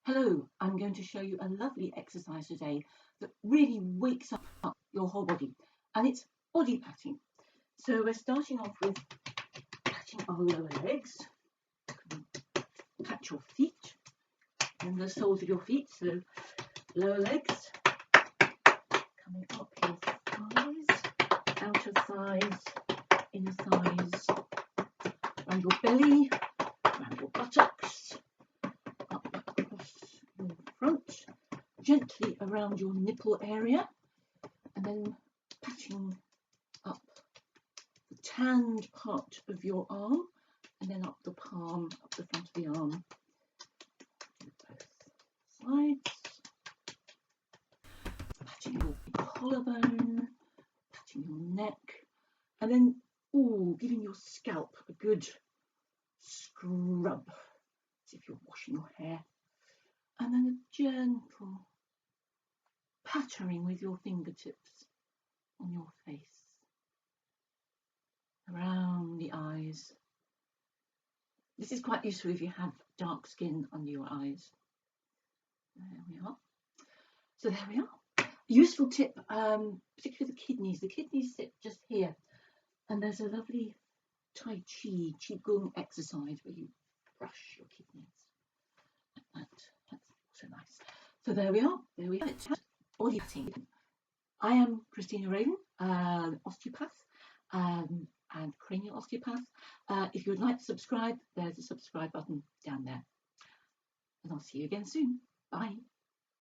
Hello, I'm going to show you a lovely exercise today that really wakes up your whole body, and it's body patting. So we're starting off with patting our lower legs. Pat your feet and the soles of your feet, so lower legs, coming up your thighs, outer thighs, inner thighs, around your belly, around your buttocks, up across your front, gently around your nipple area, and then patting up the tanned part of your arm, and then up the palm, up the front of the arm, both sides, patting your collarbone, patting your neck, and then giving your scalp a good scrub as if you're washing your hair, and then a gentle pattering with your fingertips on your face, around the eyes. This is quite useful if you have dark skin under your eyes. There we are. So there we are. Useful tip, particularly the kidneys. The kidneys sit just here, and there's a lovely Tai Chi, Qigong exercise where you brush your kidneys like that. That's also nice. So there we are. There we have it. Body patting. I am Christina Raven, osteopath and cranial osteopath. If you would like to subscribe, there's a subscribe button down there. And I'll see you again soon. Bye.